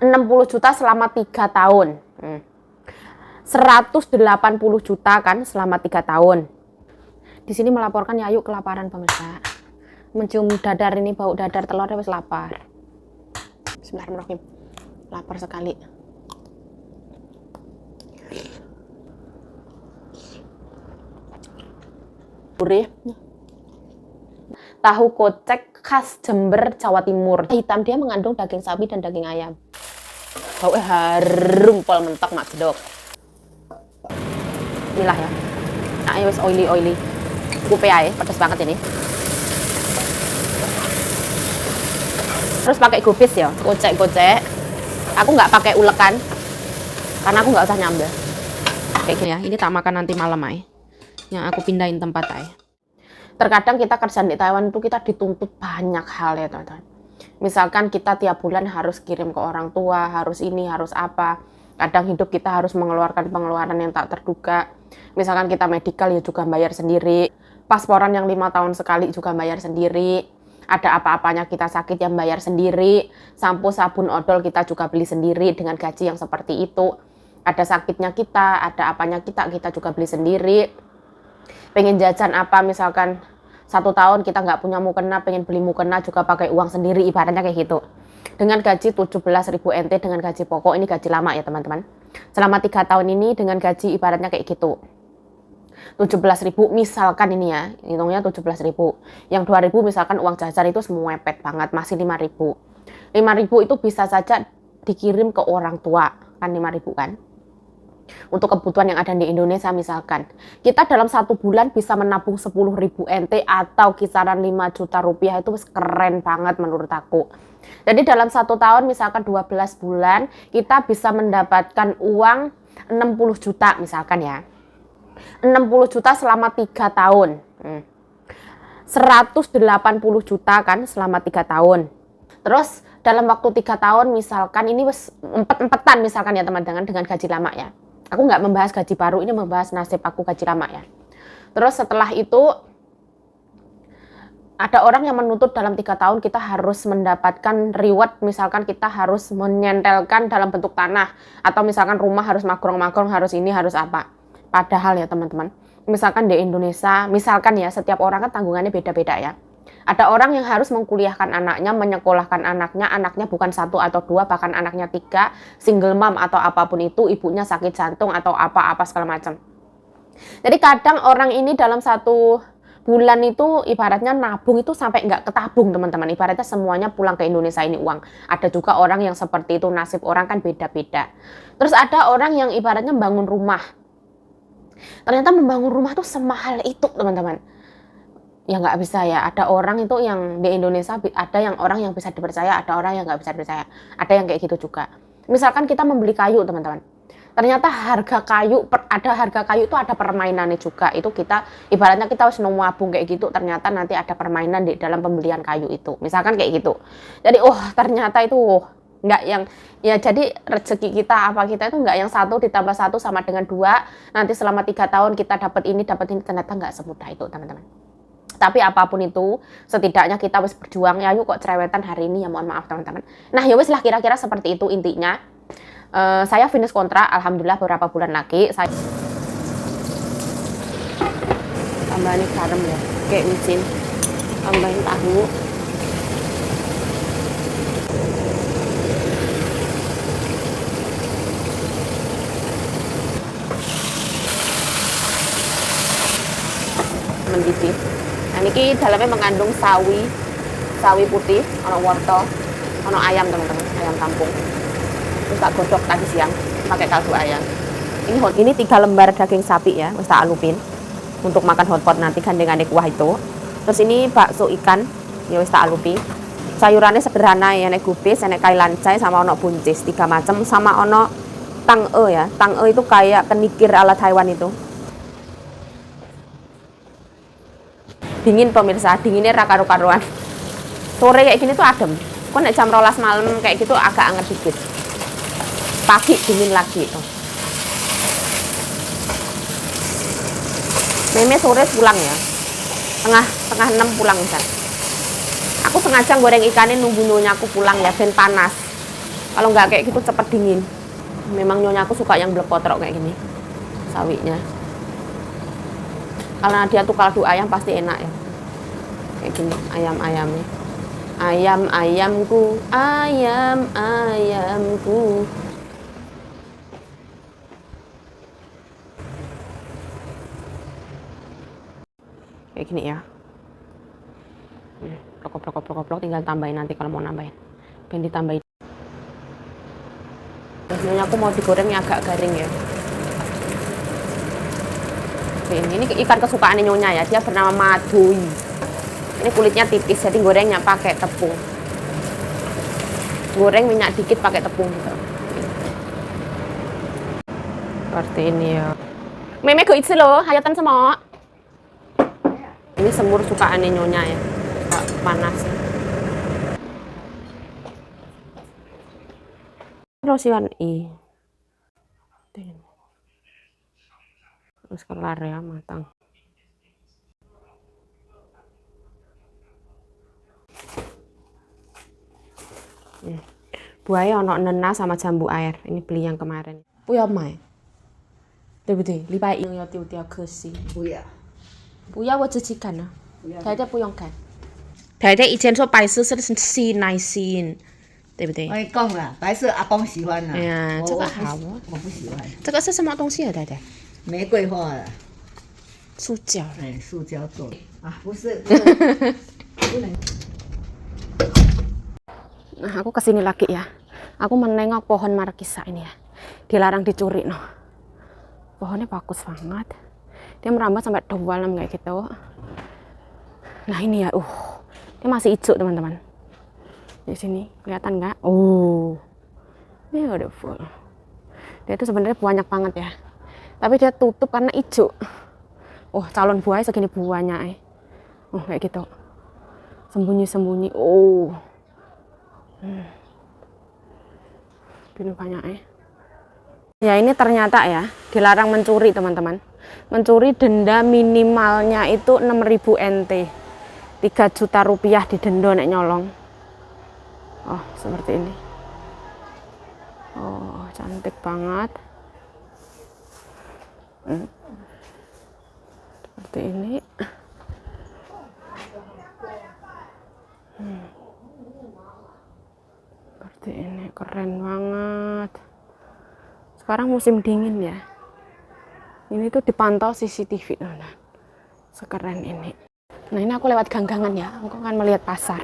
60 juta selama 3 tahun. 180 juta kan selama 3 tahun. Di sini melaporkan Yayu kelaparan pemirsa. Mencium dadar ini, bau dadar telurnya wis lapar. Bismillahirrahmanirrahim. Lapar sekali. Gurih. Tahu kocek khas Jember, Jawa Timur. Hitam, dia mengandung daging sapi dan daging ayam. Baunya harum pol mentok mak gedok. Inilah ya. Nah, ini wis oily. Kupe ae, pedes banget ini. Terus pakai gubis ya, gocek. Aku nggak pakai ulekan, karena aku nggak usah nyambel. Kayak gini ya, ini tak makan nanti malam aja. Yang aku pindahin tempat aja. Terkadang kita kerja di Taiwan itu kita dituntut banyak hal ya teman-teman. Misalkan kita tiap bulan harus kirim ke orang tua, harus ini, harus apa. Kadang hidup kita harus mengeluarkan pengeluaran yang tak terduga. Misalkan kita medical ya juga bayar sendiri. Pasporan yang 5 tahun sekali juga bayar sendiri. Ada apa-apanya kita sakit yang bayar sendiri. Sampo, sabun, odol kita juga beli sendiri dengan gaji yang seperti itu. Ada sakitnya kita, ada apanya kita juga beli sendiri. Pengen jajan apa misalkan 1 tahun kita nggak punya mukena, pengen beli mukena juga pakai uang sendiri, ibaratnya kayak gitu. Dengan gaji 17.000 NT dengan gaji pokok, ini gaji lama ya teman-teman. Selama 3 tahun ini dengan gaji ibaratnya kayak gitu. 17.000 misalkan ini ya, hitungnya 17.000. Yang 2.000 misalkan uang jajan itu semua mepet banget, masih 5.000. 5.000 itu bisa saja dikirim ke orang tua, kan 5.000 kan. Untuk kebutuhan yang ada di Indonesia misalkan. Kita dalam 1 bulan bisa menabung 10.000 NT atau kisaran 5 juta rupiah, itu keren banget menurut aku. Jadi dalam 1 tahun misalkan 12 bulan kita bisa mendapatkan uang 60 juta misalkan ya. 60 juta selama 3 tahun. 180 juta kan selama 3 tahun. Terus dalam waktu 3 tahun misalkan ini empet-empetan misalkan ya teman-teman dengan gaji lama ya. Aku nggak membahas gaji baru, ini membahas nasib aku gaji lama ya. Terus setelah itu ada orang yang menuntut dalam 3 tahun kita harus mendapatkan reward, misalkan kita harus menyentelkan dalam bentuk tanah, atau misalkan rumah harus magrong-magrong, harus ini, harus apa. Padahal ya teman-teman, misalkan di Indonesia, misalkan ya setiap orang kan tanggungannya beda-beda ya. Ada orang yang harus mengkuliahkan anaknya, menyekolahkan anaknya bukan 1 atau 2, bahkan anaknya 3, single mom atau apapun itu, ibunya sakit jantung atau apa-apa segala macam. Jadi kadang orang ini dalam 1 bulan itu ibaratnya nabung itu sampai nggak ketabung teman-teman. Ibaratnya semuanya pulang ke Indonesia ini uang. Ada juga orang yang seperti itu, nasib orang kan beda-beda. Terus ada orang yang ibaratnya membangun rumah. Ternyata membangun rumah tuh semahal itu teman-teman. Ya nggak bisa ya, ada orang itu yang di Indonesia, ada yang orang yang bisa dipercaya, ada orang yang nggak bisa dipercaya, ada yang kayak gitu juga. Misalkan kita membeli kayu teman-teman, ternyata harga kayu, ada harga kayu itu ada permainannya juga, itu kita, ibaratnya kita harus nabung kayak gitu, ternyata nanti ada permainan di dalam pembelian kayu itu, misalkan kayak gitu. Jadi ternyata itu nggak yang, ya jadi rezeki kita, apa kita itu nggak yang 1 ditambah 1 sama dengan 2, nanti selama 3 tahun kita dapat ini, ternyata nggak semudah itu teman-teman. Tapi apapun itu, setidaknya kita wis berjuang ya, yuk kok cerewetan hari ini ya, mohon maaf teman-teman. Nah ya wis lah kira-kira seperti itu intinya. Saya finish kontrak, alhamdulillah beberapa bulan lagi. Saya tambahin garam ya, kayak micin, tambahin tahu. Mendidih. Nah ini dalamnya mengandung sawi putih, ono wortel, ono ayam teman-teman, ayam kampung. Terus tak godok tadi siang pakai kaldu ayam. Ini 3 lembar daging sapi ya, wis tak alupin untuk makan hotpot nanti gandengan kuah itu. Terus ini bakso ikan, ya wis tak alupi. Sayurannya sederhana ya, nek gubis, nek kai lancai sama ono buncis, 3 macam, sama ono tang-e ya. Tang-e itu kayak kenikir ala Taiwan itu. Dingin pemirsa, dinginnya karu-karuan. Sore kayak gini tuh adem. Kok nek jam 12 malam kayak gitu agak anget dikit. Pagi dingin lagi tuh. Meme sore pulang ya. Tengah 6 pulang kan. Aku sengaja goreng ikannya nunggu nyonya aku pulang ya, ben panas. Kalau nggak kayak gitu cepet dingin. Memang nyonya aku suka yang blepotrok kayak gini sawinya. Karena dia tuh kaldu ayam pasti enak ya. Kayak gini ayam-ayamnya. Ayam-ayamku, ayam-ayamku. Kayak gini ya. Prokop, tinggal tambahin nanti kalau mau nambahin. Ben ditambahin. Nyonya aku mau digorengnya agak garing ya. Ini ikan kesukaan nyonya ya, dia bernama Madui. Ini kulitnya tipis, jadi gorengnya pakai tepung. Goreng minyak dikit pakai tepung gitu. Seperti ini ya. Meme go itse loh, hayatan semua. Ini semur sukaan nyonya ya, panas. Rosiwan i. Terus kelar ya, matang. Buahnya ono nena sama jambu air. Ini beli yang kemarin. Puya mai. 对不对？礼拜一要丢掉可惜。不要，不要我自己干啊。太太不用干。太太以前说白色是西奶心，对不对？我跟你讲了，白色阿公喜欢了。哎呀，这个好我哦。不喜欢。这个是什么东西啊，太太？玫瑰花的，塑胶。哎，塑胶做的啊，不是，不能。Nah, aku kesini lagi ya. Aku menengok pohon markisa ini ya. Dilarang dicuri no. Pohonnya bagus banget. Dia merambat sampai dalam kayak gitu. Nah ini ya, dia masih hijau teman-teman. Di sini kelihatan nggak? Beautiful. Dia itu sebenarnya banyak banget ya. Tapi dia tutup karena hijau. Calon buahnya segini buahnya. Kayak gitu. Sembunyi-sembunyi. Ini banyak ya. Ini ternyata ya dilarang mencuri teman-teman. Mencuri denda minimalnya itu 6.000 NT, 3 juta rupiah didenda nek nyolong. Seperti ini. Cantik banget. Seperti ini. Seperti ini, keren banget. Sekarang musim dingin ya. Ini tuh dipantau CCTV, teman-teman. Sekeren ini. Nah ini aku lewat ganggangan ya. Aku akan melihat pasar.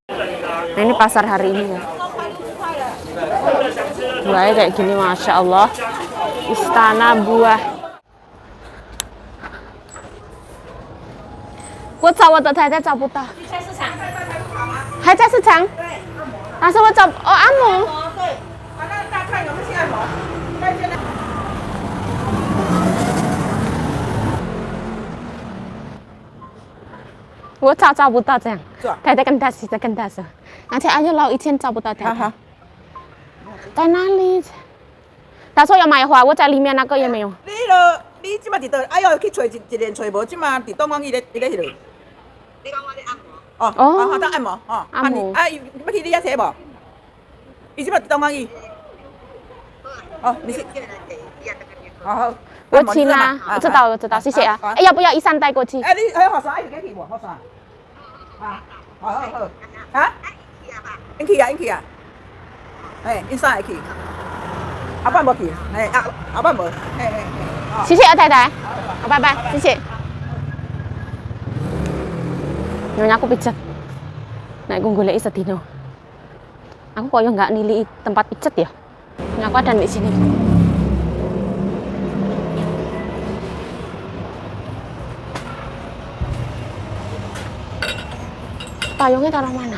Nah ini pasar hari ini ya. Buahnya kayak gini, masya Allah. Istana buah. 我找我的太太找不到。还在市场。但是我找按摩。大看有没有按摩？我找不到这样。太太跟他说，再跟他说，而且阿老以前找不到太太。在哪里？他说要买花，我在里面那个也没有。你即马伫倒？哎呦，去找一连找无，即马伫东港伊咧迄落。你讲我咧按摩？当按摩按摩。要去你遐找无？伊即马伫东港伊。你是。好。我去啦，我知道，谢谢啊。要不要一扇带过去？你还后生爱去无？后生。好。应去啊。因啥会去？后摆无去，后摆无。谢谢太太，拜拜，谢谢。Nyonya aku pijet. Nek aku goleki sedino. Aku koyo nggak nilai tempat pijet ya. Nyonya aku ada di sini. Payungnya taruh mana?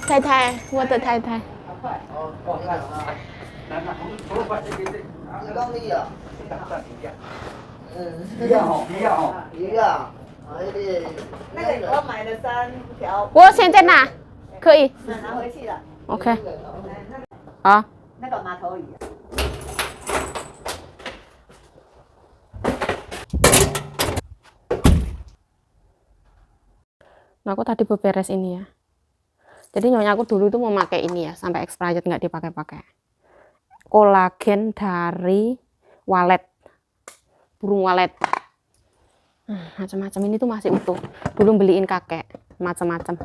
太太，我的太太。那个我买了3条。我现在拿，可以。拿回去了。OK。好。那个马头鱼。Nah, aku tadi beberes ini ya. Jadi nyonya aku dulu itu mau pakai ini ya, sampai expired nggak dipakai-pakai. Kolagen dari walet, burung walet. Macam-macam ini tuh masih utuh. Dulu beliin kakek, macam-macam.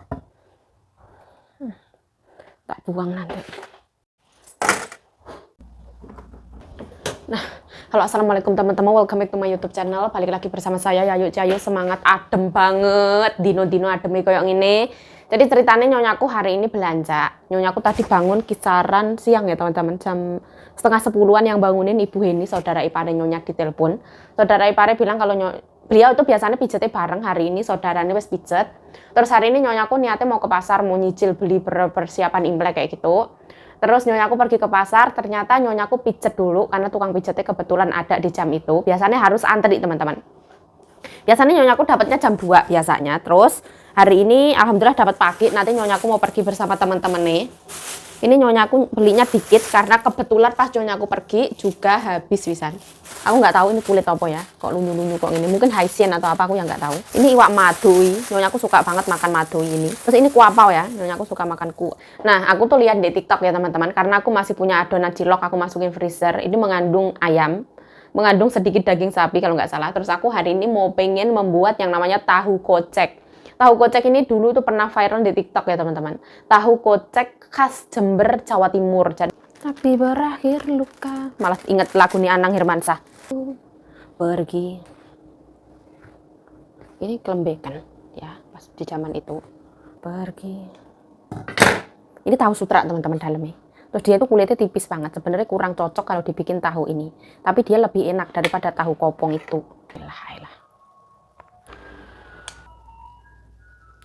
Tak buang nanti. Nah, halo assalamualaikum teman-teman, welcome back to my YouTube channel. Balik lagi bersama saya Yayu Cahayu. Semangat adem banget, dino-dino adem kayak ini. Jadi ceritanya nyonya aku hari ini belanja. Nyonya aku tadi bangun kisaran siang ya teman-teman, jam setengah 10-an yang bangunin Ibu Heni, saudara ipare nyonya ditelepon. Saudara ipare bilang kalau beliau itu biasanya pijetnya bareng, hari ini saudaranya wes pijet. Terus hari ini nyonya aku niatnya mau ke pasar, mau nyicil beli persiapan Imlek kayak gitu. Terus nyonya aku pergi ke pasar, ternyata nyonya aku pijet dulu karena tukang pijetnya kebetulan ada di jam itu. Biasanya harus antri teman-teman. Biasanya nyonya aku dapatnya jam 2 biasanya. Terus hari ini alhamdulillah dapat pagi. Nanti nyonya aku mau pergi bersama teman-teman nih. Ini nyonya aku belinya dikit karena kebetulan pas nyonya aku pergi juga habis wisan. Aku nggak tahu ini kulit apa ya, kok lunyu-lunyu kok ini. Mungkin haisien atau apa, aku yang nggak tahu. Ini iwak madui, nyonya aku suka banget makan madui ini. Terus ini kuapau ya, nyonya aku suka makan Nah, aku tuh lihat di TikTok ya teman-teman, karena aku masih punya adonan cilok, aku masukin freezer. Ini mengandung ayam, mengandung sedikit daging sapi kalau nggak salah. Terus aku hari ini mau pengen membuat yang namanya tahu kocek. Tahu kocek ini dulu tuh pernah viral di TikTok ya teman-teman. Tahu kocek khas Jember, Jawa Timur. Jadi, tapi berakhir luka. Malah inget lagu nih Anang Hermansyah. Pergi. Ini kelembekan ya pas di zaman itu. Pergi. Ini tahu sutra teman-teman dalamnya. Terus dia tuh kulitnya tipis banget. Sebenarnya kurang cocok kalau dibikin tahu ini. Tapi dia lebih enak daripada tahu kopong itu. Elah.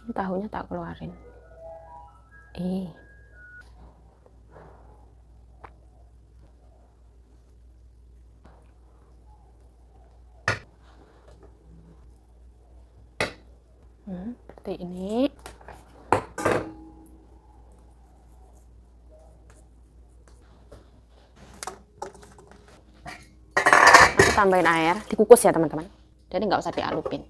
Ini tahunya tak keluarin. Seperti ini. Aku tambahin air, dikukus ya teman-teman. Jadi nggak usah dialupin.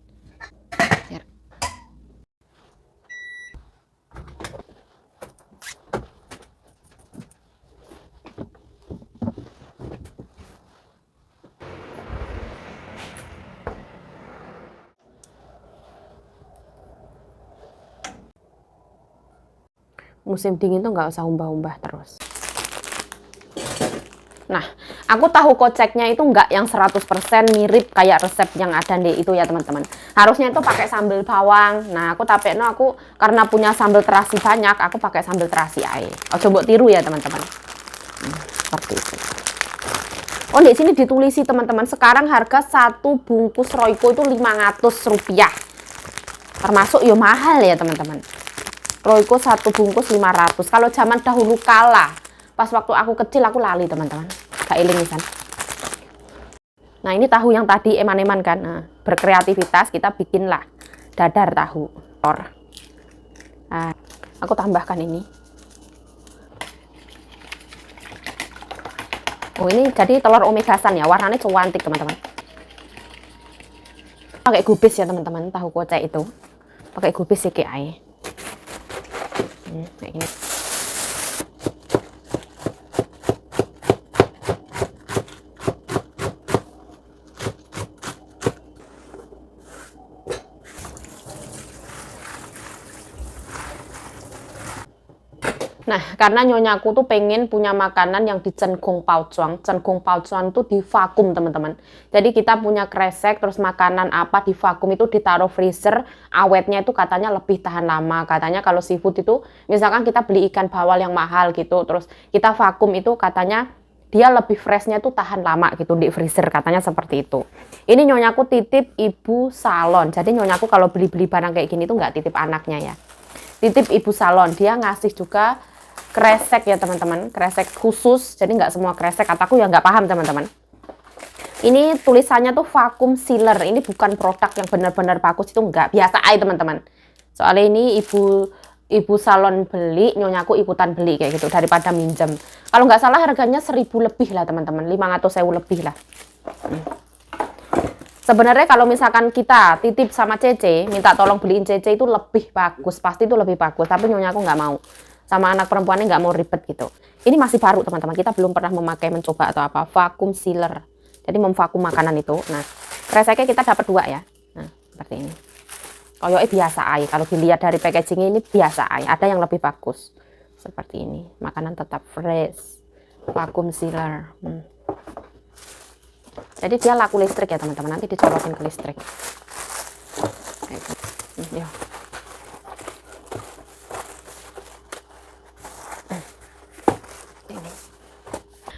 Musim dingin tuh nggak usah umbah-umbah terus. Nah, aku tahu koceknya itu nggak yang 100% mirip kayak resep yang ada di itu ya teman-teman. Harusnya itu pakai sambal bawang. Nah, aku karena punya sambal terasi banyak, aku pakai sambal terasi aja. Oh, coba tiru ya teman-teman. Seperti itu. Oh, di sini ditulisi teman-teman. Sekarang harga satu bungkus Royco itu Rp500. Termasuk yo mahal ya teman-teman. Royco satu bungkus 500. Kalau zaman dahulu kala, pas waktu aku kecil aku lali teman-teman. Gak eling kan. Nah, ini tahu yang tadi eman-eman kan. Nah, berkreativitas kita bikinlah dadar tahu. Nah, aku tambahkan ini. Oh, ini jadi telur omegasan ya. Warnanya cantik teman-teman. Pakai gubis ya teman-teman, tahu kocek itu. Pakai gubis sih kayak kayak gini. Nah, karena nyonyaku tuh pengen punya makanan yang di Cengkung Paucuang. Cengkung Paucuang itu di vakum, teman-teman. Jadi kita punya kresek, terus makanan apa di vakum itu ditaruh freezer, awetnya itu katanya lebih tahan lama. Katanya kalau seafood itu, misalkan kita beli ikan bawal yang mahal gitu, terus kita vakum itu katanya dia lebih freshnya tuh tahan lama gitu di freezer, katanya seperti itu. Ini nyonyaku titip ibu salon. Jadi nyonyaku kalau beli-beli barang kayak gini tuh nggak titip anaknya ya. Titip ibu salon, dia ngasih juga kresek ya teman-teman, kresek khusus. Jadi nggak semua kresek, kataku ya nggak paham teman-teman. Ini tulisannya tuh vacuum sealer. Ini bukan produk yang benar-benar bagus, itu nggak biasa aja teman-teman. Soalnya ini ibu salon beli, nyonyaku ikutan beli kayak gitu daripada minjem. Kalau nggak salah harganya 1.000 lebih lah teman-teman, 500.000 lebih lah. Sebenarnya kalau misalkan kita titip sama Cece, minta tolong beliin Cece itu lebih bagus, pasti itu lebih bagus. Tapi nyonya aku nggak mau, sama anak perempuannya nggak mau ribet gitu. Ini masih baru teman-teman, kita belum pernah memakai, mencoba atau apa, vacuum sealer. Jadi memvakum makanan itu. Nah, kreseknya kita dapat 2 ya. Nah, seperti ini. Koyoknya biasa aja, kalau dilihat dari packaging ini biasa aja. Ada yang lebih bagus. Seperti ini, makanan tetap fresh. Vacuum sealer. Jadi dia laku listrik ya teman-teman, nanti dicolokin ke listrik. Kayak gitu. Ya. Ini.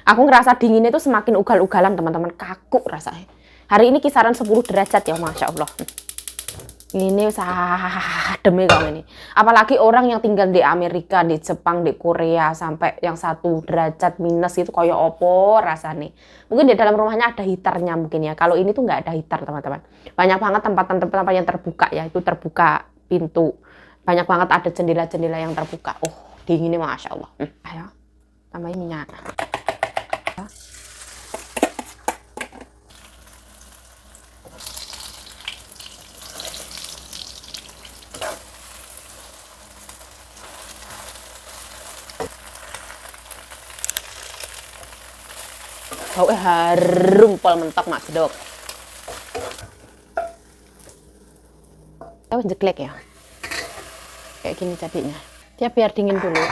Aku ngerasa dinginnya itu semakin ugal-ugalan teman-teman, kaku rasanya. Hari ini kisaran 10 derajat ya, Masya Allah. Ini demi kamu ini. Apalagi orang yang tinggal di Amerika, di Jepang, di Korea, sampai yang 1 derajat minus itu kayak opo rasanya. Mungkin di dalam rumahnya ada heaternya mungkin ya. Kalau ini tuh nggak ada heater teman-teman. Banyak banget tempat-tempat yang terbuka ya. Itu terbuka pintu. Banyak banget ada jendela-jendela yang terbuka. Oh, dinginnya Masya Allah. Ayo, tambahin minyak. Baunya harum pol mentok mak sedok. Tahu jeglek ya. Kayak gini jadinya. Dia biar dingin dulu.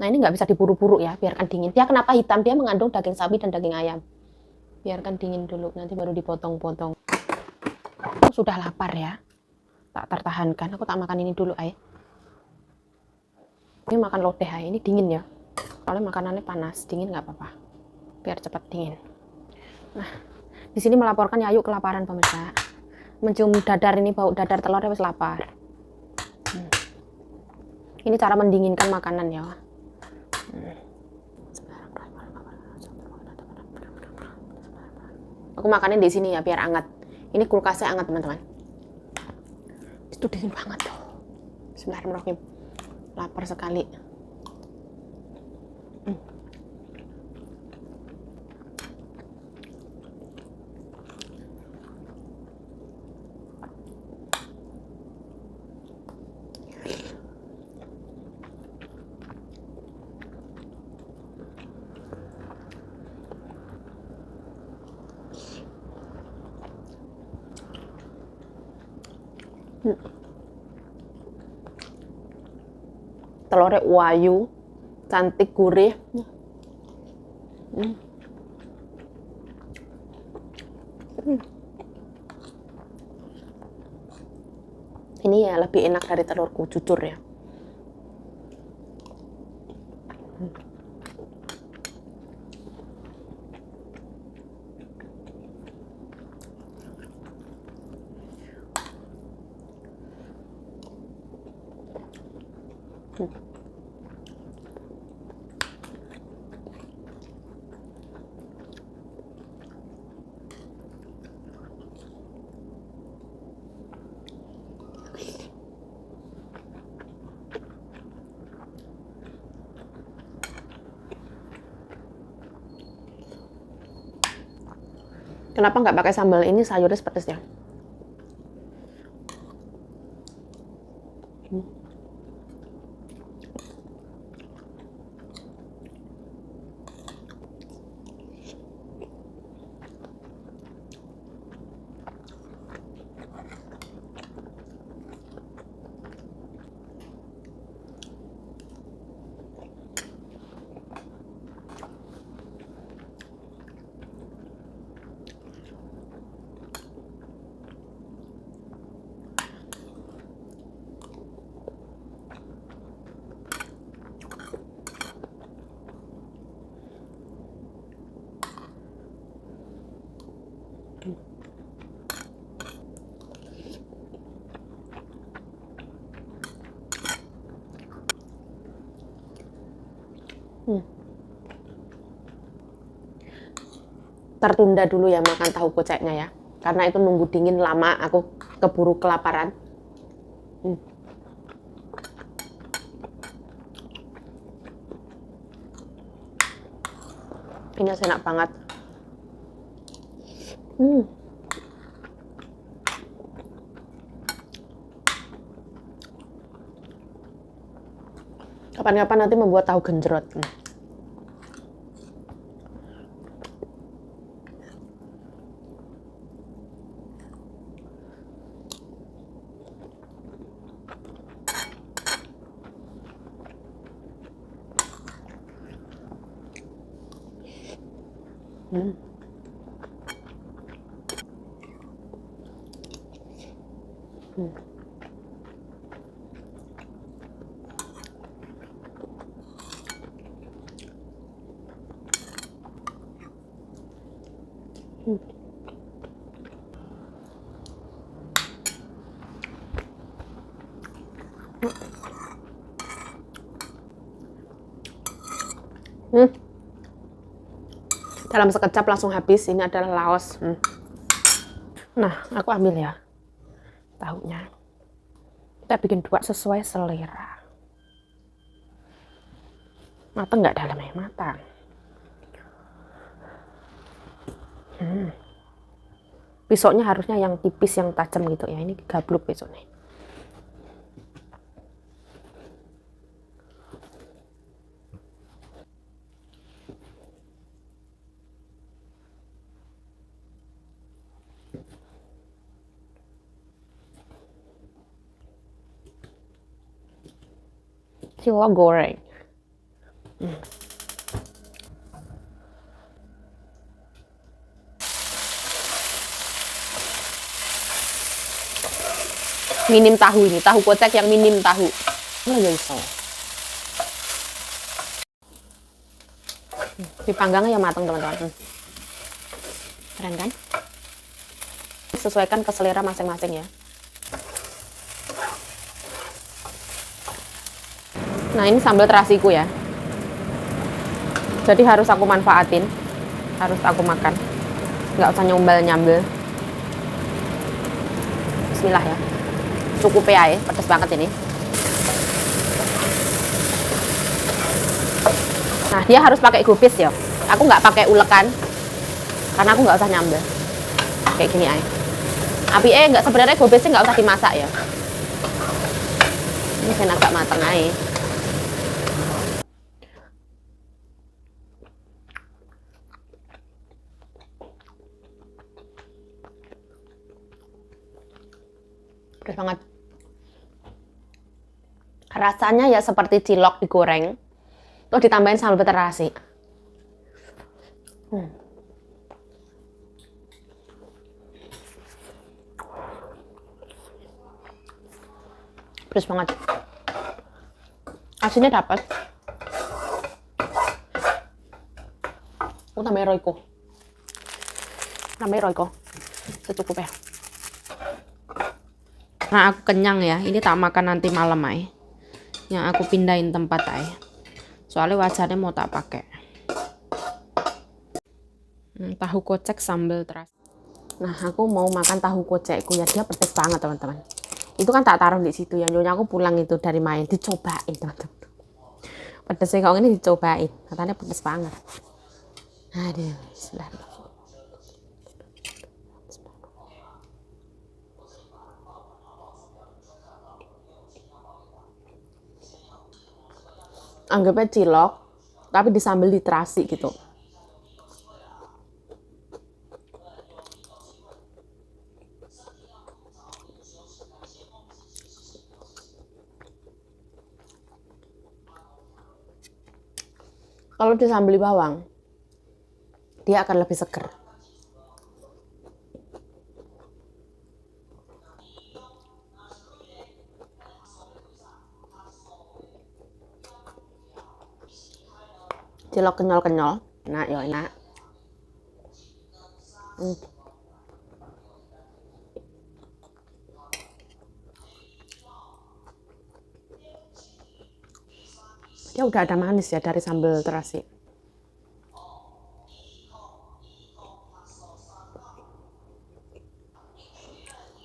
Nah ini nggak bisa diburu-buru ya, biarkan dingin. Dia kenapa hitam? Dia mengandung daging sapi dan daging ayam. Biarkan dingin dulu, nanti baru dipotong-potong. Aku sudah lapar ya. Tak tertahankan, aku tak makan ini dulu ay. Ini makan lodeh ay, ini dingin ya. Soalnya makanannya panas, dingin nggak apa-apa, biar cepat dingin. Nah, di sini melaporkan Yayu kelaparan pemirsa. Mencium dadar ini, bau dadar telurnya wis lapar. Ini cara mendinginkan makanan ya. Aku makannya di sini ya, biar hangat. Ini kulkasnya hangat teman-teman. Itu dingin banget tuh. Bismillahirrahmanirrahim. Lapar sekali. Telurnya wayu, cantik, gurih. Ini ya lebih enak dari telurku, jujur ya. Kenapa nggak pakai sambal ini, sayurnya pedes ya? Tertunda dulu ya makan tahu koceknya ya, karena itu nunggu dingin lama, aku keburu kelaparan. Ini enak banget. Kapan-kapan nanti membuat tahu genjerot. Dalam sekejap langsung habis. Ini adalah laos. Nah, aku ambil ya tahunya. Kita bikin 2 sesuai selera. Matang nggak dalamnya? Matang. Pisoknya harusnya yang tipis, yang tajam gitu ya. Ini gabluk pisoknya. Cilok goreng. Minim tahu ini, tahu kocek yang minim tahu. Mana ya iso. Dipanggangnya ya matang teman-teman. Keren kan? Sesuaikan ke selera masing-masing ya. Nah, ini sambal terasiku ya. Jadi harus aku manfaatin. Harus aku makan. Nggak usah nyombal-nyambel. Bismillah ya. Cukup ya, pedas banget ini. Nah, dia harus pakai gubis ya. Aku nggak pakai ulekan. Karena aku nggak usah nyambel. Kayak gini aja. Api nggak, sebenarnya gubisnya nggak usah dimasak ya. Ini kan agak mateng aja. Pedas banget. Rasanya ya seperti cilok digoreng, terus ditambahin sambal terasi. Pedas banget. Asinnya dapat. Aku tambahin Royco. Secukupnya. Nah, aku kenyang ya. Ini tak makan nanti malam aja. Yang aku pindahin tempat aja. Soalnya wajannya mau tak pakai. Tahu kocek sambal terasi. Nah, aku mau makan tahu kocekku ya. Dia pedes banget teman-teman. Itu kan tak taruh di situ ya. Nyonya aku pulang itu dari main, dicobain teman-teman. Pedesnya kalau ini dicobain. Katanya pedes banget. Aduh, bismillah. Anggapnya cilok, tapi disambel di terasi gitu. Kalau disambeli bawang, dia akan lebih seger. Cilok kenyal-kenyal, enak ya enak. Dia udah ada manis ya dari sambal terasi.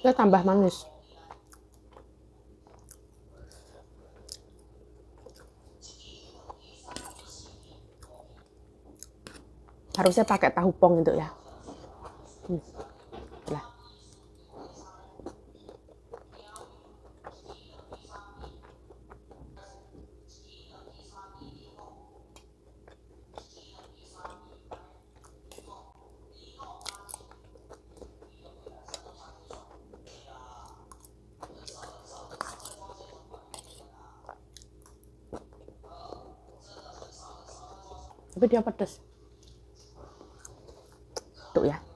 Dia tambah manis. Harusnya pakai tahu pong itu ya. Lah. Tapi dia pedes. Tuh ya.